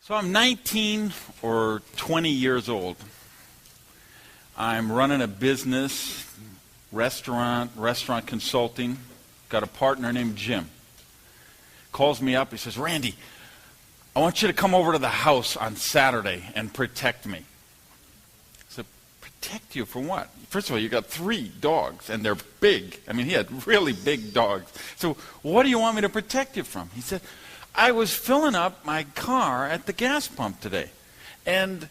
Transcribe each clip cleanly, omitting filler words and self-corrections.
So I'm 19 or 20 years old. I'm running a business, restaurant consulting. Got a partner named Jim. Calls me up. He says, "Randy, I want you to come over to the house on Saturday and protect me." I said, "Protect you from what?" First of all, you got 3 dogs, and they're big. I mean, he had really big dogs. So what do you want me to protect you from? He said, "I was filling up my car at the gas pump today, and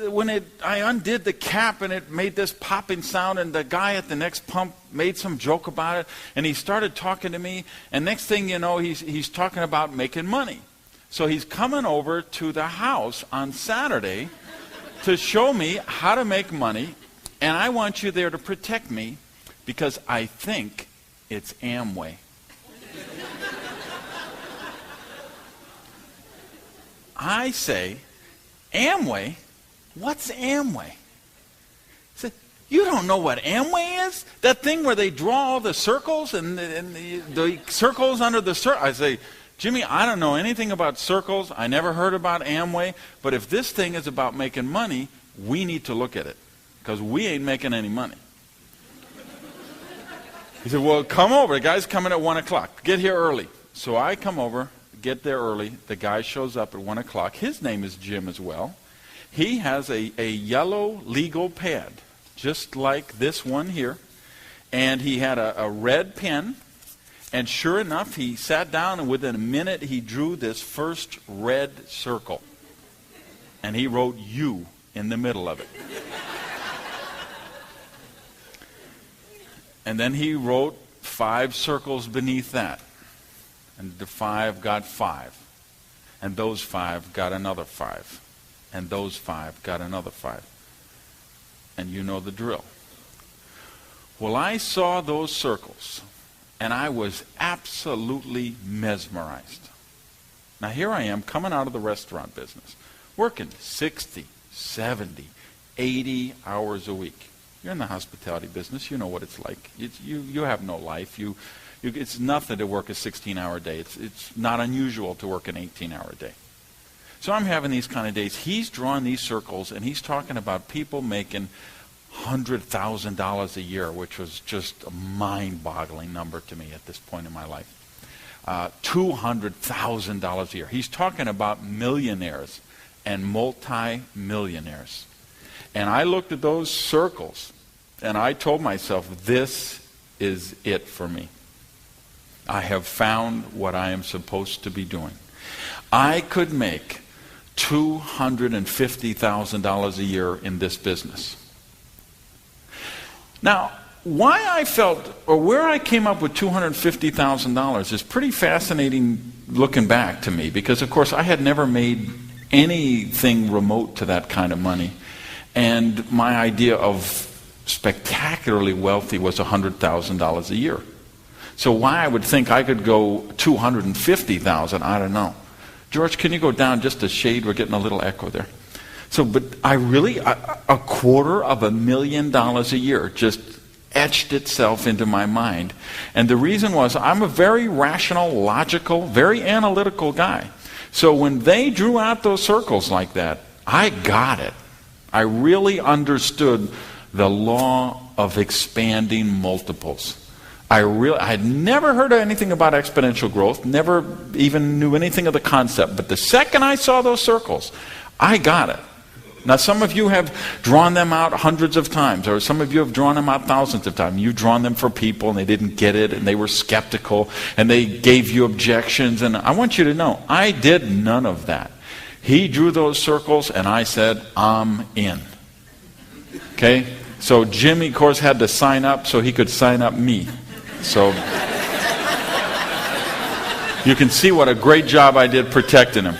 when I undid the cap and it made this popping sound, and the guy at the next pump made some joke about it, and he started talking to me, and next thing you know, he's talking about making money. So he's coming over to the house on Saturday to show me how to make money, and I want you there to protect me because I think it's Amway." I say, "Amway? What's Amway?" He said, "You don't know what Amway is? That thing where they draw all the circles and the circles under the circle." I say, "Jimmy, I don't know anything about circles. I never heard about Amway. But if this thing is about making money, we need to look at it because we ain't making any money." He said, "Well, come over. The guy's coming at 1 o'clock. Get here early." So I come over. Get there early. The guy shows up at 1 o'clock. His name is Jim as well. He has a yellow legal pad, just like this one here. And he had a red pen. And sure enough, he sat down, and within a minute, he drew this first red circle. And he wrote "you" in the middle of it. And then he wrote 5 circles beneath that. And the 5 got 5. And those 5 got another 5. And those 5 got another 5. And you know the drill. Well, I saw those circles, and I was absolutely mesmerized. Now here I am coming out of the restaurant business, working 60, 70, 80 hours a week. You're in the hospitality business. You know what it's like. You have no life. It's nothing to work a 16-hour day. It's not unusual to work an 18-hour day. So I'm having these kind of days. He's drawing these circles, and he's talking about people making $100,000 a year, which was just a mind-boggling number to me at this point in my life. $200,000 a year. He's talking about millionaires and multi-millionaires. And I looked at those circles, and I told myself, this is it for me. I have found what I am supposed to be doing. I could make $250,000 a year in this business. Now, why I felt, or where I came up with $250,000 is pretty fascinating looking back to me, because of course I had never made anything remote to that kind of money. And my idea of spectacularly wealthy was $100,000 a year. So why I would think I could go $250,000, I don't know. George, can you go down just a shade? We're getting a little echo there. So, but I really, $250,000 a year just etched itself into my mind. And the reason was I'm a very rational, logical, very analytical guy. So when they drew out those circles like that, I got it. I really understood the law of expanding multiples. I had never heard of anything about exponential growth, never even knew anything of the concept. But the second I saw those circles, I got it. Now, some of you have drawn them out hundreds of times, or some of you have drawn them out thousands of times. You've drawn them for people, and they didn't get it, and they were skeptical, and they gave you objections. And I want you to know, I did none of that. He drew those circles, and I said, I'm in. Okay? So Jimmy, of course, had to sign up so he could sign up me. So you can see what a great job I did protecting him.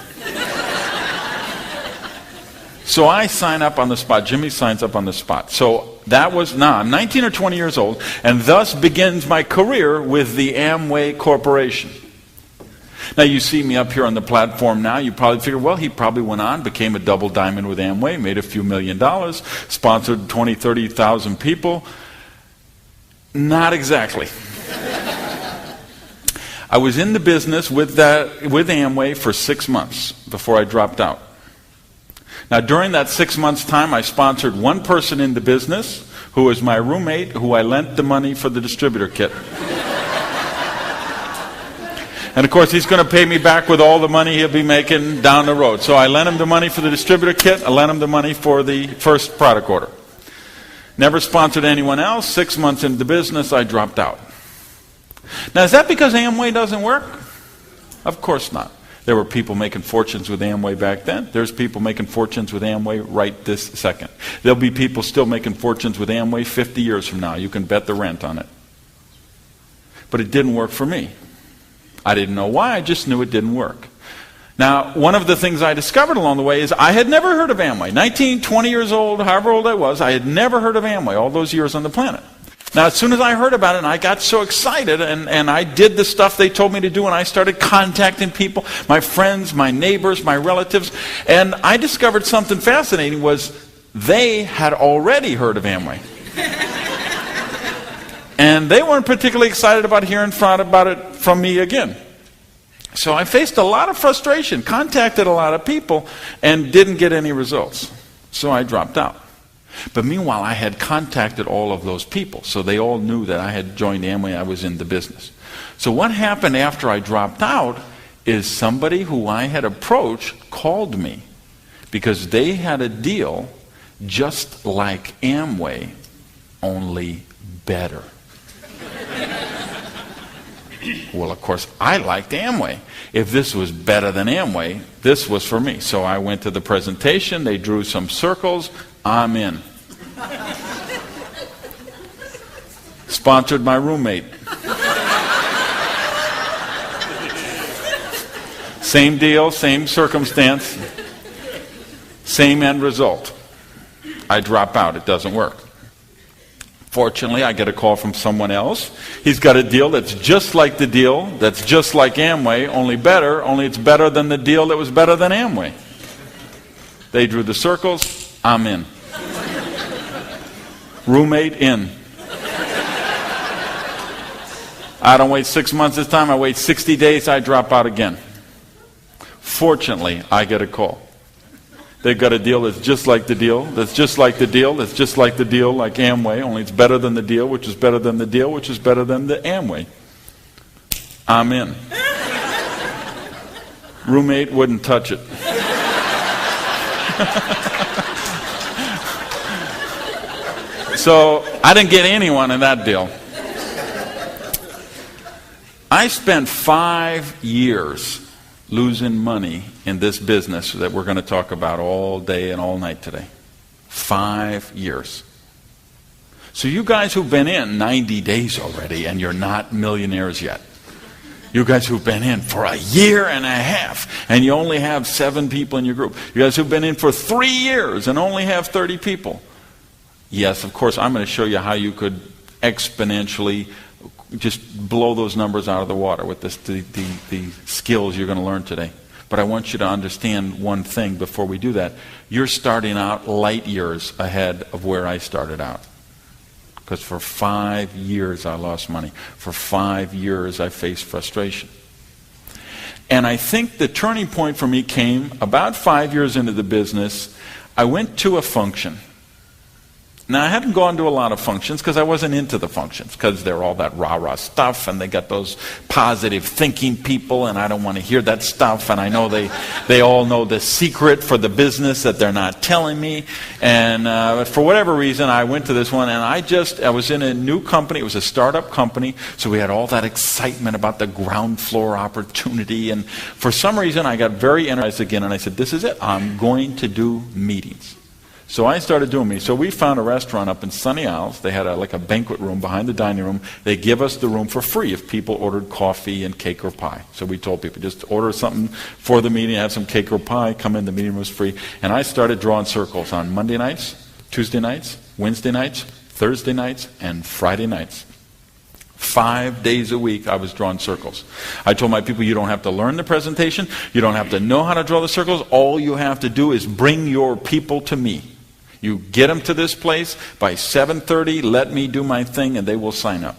So I sign up on the spot. Jimmy signs up on the spot. So that was, I'm 19 or 20 years old, and thus begins my career with the Amway Corporation. Now you see me up here on the platform now, you probably figure, well, he probably went on, became a double diamond with Amway, made a few $1 million, sponsored 20, 30,000 people. Not exactly. I was in the business with Amway for 6 months before I dropped out. Now, during that 6 months' time, I sponsored one person in the business who was my roommate, who I lent the money for the distributor kit. And of course, he's going to pay me back with all the money he'll be making down the road. So I lent him the money for the distributor kit. I lent him the money for the first product order. Never sponsored anyone else. 6 months into the business, I dropped out. Now, is that because Amway doesn't work? Of course not. There were people making fortunes with Amway back then. There's people making fortunes with Amway right this second. There'll be people still making fortunes with Amway 50 years from now. You can bet the rent on it. But it didn't work for me. I didn't know why, I just knew it didn't work. Now, one of the things I discovered along the way is I had never heard of Amway. 19, 20 years old, however old I was, I had never heard of Amway all those years on the planet. Now, as soon as I heard about it, and I got so excited, and I did the stuff they told me to do, and I started contacting people, my friends, my neighbors, my relatives, and I discovered something fascinating was they had already heard of Amway. And they weren't particularly excited about hearing about it from me again. So I faced a lot of frustration, contacted a lot of people, and didn't get any results. So I dropped out. But meanwhile, I had contacted all of those people, so they all knew that I had joined Amway, I was in the business. So what happened after I dropped out is somebody who I had approached called me because they had a deal just like Amway, only better. Well, of course, I liked Amway. If this was better than Amway, this was for me. So I went to the presentation, they drew some circles, I'm in. Sponsored my roommate. Same deal, same circumstance, same end result. I drop out, it doesn't work. Fortunately, I get a call from someone else. He's got a deal that's just like the deal, that's just like Amway, only better, only it's better than the deal that was better than Amway. They drew the circles, I'm in. Roommate in. I don't wait 6 months this time, I wait 60 days, I drop out again. Fortunately, I get a call. They've got a deal that's just like the deal, that's just like the deal, that's just like the deal, like Amway, only it's better than the deal, which is better than the deal, which is better than the Amway. I'm in. Roommate wouldn't touch it. So I didn't get anyone in that deal. I spent 5 years losing money in this business that we're going to talk about all day and all night today. 5 years. So you guys who've been in 90 days already and you're not millionaires yet. You guys who've been in for a year and a half and you only have 7 people in your group. You guys who've been in for 3 years and only have 30 people. Yes, of course, I'm going to show you how you could exponentially just blow those numbers out of the water with the skills you're going to learn today. But I want you to understand one thing before we do that. You're starting out light years ahead of where I started out. Because for 5 years I lost money. For 5 years I faced frustration. And I think the turning point for me came about 5 years into the business. I went to a function. Now, I hadn't gone to a lot of functions because I wasn't into the functions because they're all that rah-rah stuff and they got those positive thinking people and I don't want to hear that stuff and I know they all know the secret for the business that they're not telling me. And for whatever reason, I went to this one and I was in a new company. It was a startup company, so we had all that excitement about the ground floor opportunity. And for some reason, I got very energized again and I said, this is it. I'm going to do meetings. So I started doing meetings. So we found a restaurant up in Sunny Isles. They had like a banquet room behind the dining room. They give us the room for free if people ordered coffee and cake or pie. So we told people, just order something for the meeting, have some cake or pie, come in, the meeting room was free. And I started drawing circles on Monday nights, Tuesday nights, Wednesday nights, Thursday nights, and Friday nights. 5 days a week I was drawing circles. I told my people, you don't have to learn the presentation. You don't have to know how to draw the circles. All you have to do is bring your people to me. You get them to this place by 7:30, let me do my thing, and they will sign up.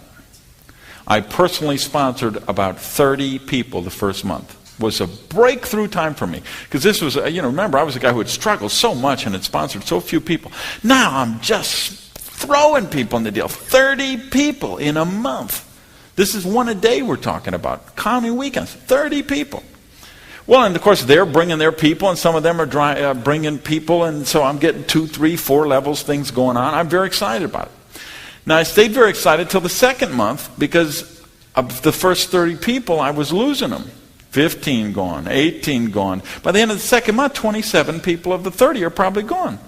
I personally sponsored about 30 people the first month. was a breakthrough time for me. Because this was, remember, I was a guy who had struggled so much and had sponsored so few people. Now I'm just throwing people in the deal. 30 people in a month. This is one a day we're talking about. Counting weekends. 30 people. Well, and of course, they're bringing their people, and some of them are bringing people, and so I'm getting 2, 3, 4 levels, things going on. I'm very excited about it. Now, I stayed very excited till the second month, because of the first 30 people, I was losing them. 15 gone, 18 gone. By the end of the second month, 27 people of the 30 are probably gone.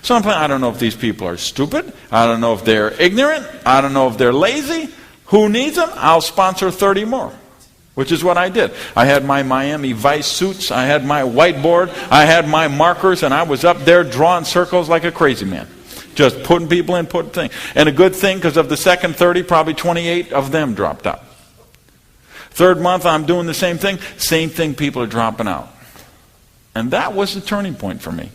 So I'm playing, I don't know if these people are stupid. I don't know if they're ignorant. I don't know if they're lazy. Who needs them? I'll sponsor 30 more. Which is what I did. I had my Miami Vice suits, I had my whiteboard, I had my markers, and I was up there drawing circles like a crazy man. Just putting people in, putting things. And a good thing, because of the second 30, probably 28 of them dropped out. Third month, I'm doing the same thing, people are dropping out. And that was the turning point for me.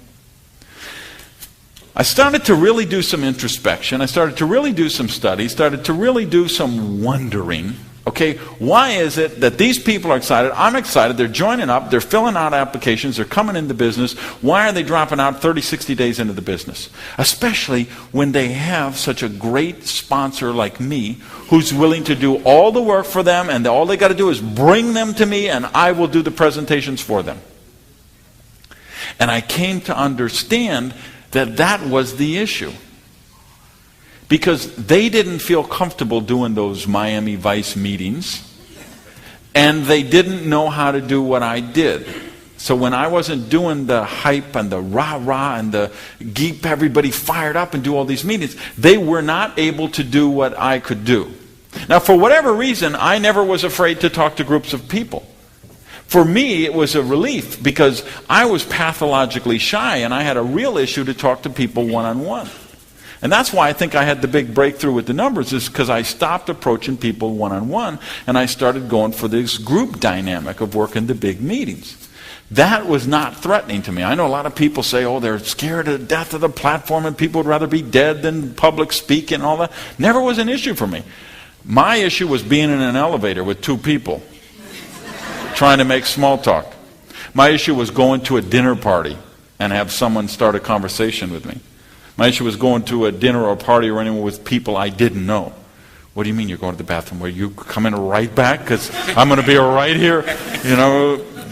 I started to really do some introspection, I started to really do some study, started to really do some wondering. Okay, why is it that these people are excited? I'm excited. They're joining up. They're filling out applications. They're coming into business. Why are they dropping out 30, 60 days into the business? Especially when they have such a great sponsor like me who's willing to do all the work for them, and all they got to do is bring them to me and I will do the presentations for them. And I came to understand that that was the issue. Because they didn't feel comfortable doing those Miami Vice meetings, and they didn't know how to do what I did. So when I wasn't doing the hype and the rah-rah and the keep everybody fired up and do all these meetings, they were not able to do what I could do. Now, for whatever reason, I never was afraid to talk to groups of people. For me, it was a relief because I was pathologically shy, and I had a real issue to talk to people one-on-one. And that's why I think I had the big breakthrough with the numbers, is because I stopped approaching people one-on-one and I started going for this group dynamic of working the big meetings. That was not threatening to me. I know a lot of people say, oh, they're scared to death of the platform and people would rather be dead than public speaking and all that. Never was an issue for me. My issue was being in an elevator with 2 people trying to make small talk. My issue was going to a dinner party and have someone start a conversation with me. My issue was going to a dinner or a party or anywhere with people I didn't know. What do you mean you're going to the bathroom? Were you coming right back? Because I'm going to be right here.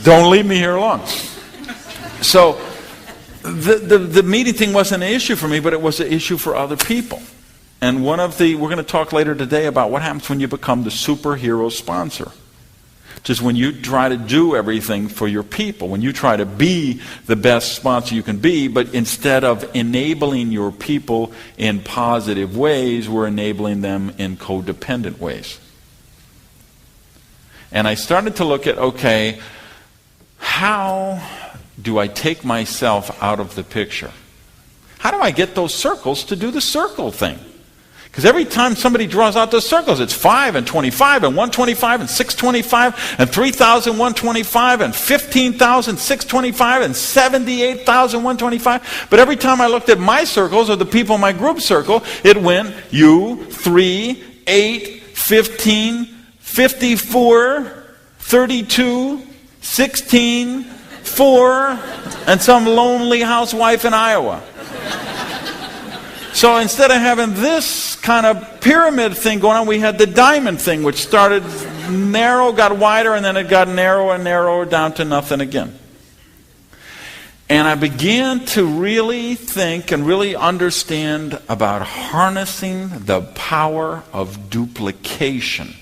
Don't leave me here long. So the meeting thing wasn't an issue for me, but it was an issue for other people. And we're going to talk later today about what happens when you become the superhero sponsor. Just when you try to do everything for your people, when you try to be the best sponsor you can be, but instead of enabling your people in positive ways, we're enabling them in codependent ways. And I started to look at, okay, how do I take myself out of the picture? How do I get those circles to do the circle thing? Because every time somebody draws out those circles, it's 5 and 25 and 125 and 625 and 3,125 and 15,625 and 78,125. But every time I looked at my circles or the people in my group circle, it went you, 3, 8, 15, 54, 32, 16, 4, and some lonely housewife in Iowa. So instead of having this kind of pyramid thing going on, we had the diamond thing, which started narrow, got wider, and then it got narrower and narrower down to nothing again. And I began to really think and really understand about harnessing the power of duplication,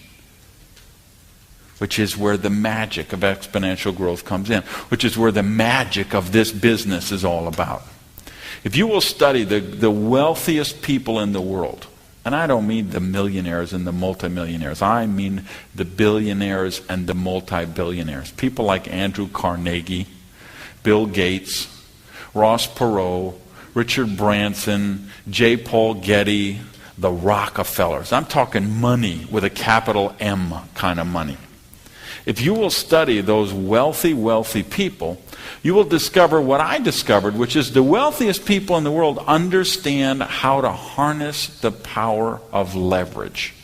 which is where the magic of exponential growth comes in, which is where the magic of this business is all about. If you will study the wealthiest people in the world, and I don't mean the millionaires and the multimillionaires, I mean the billionaires and the multi-billionaires. People like Andrew Carnegie, Bill Gates, Ross Perot, Richard Branson, J. Paul Getty, the Rockefellers. I'm talking money with a capital M kind of money. If you will study those wealthy, wealthy people, you will discover what I discovered, which is the wealthiest people in the world understand how to harness the power of leverage.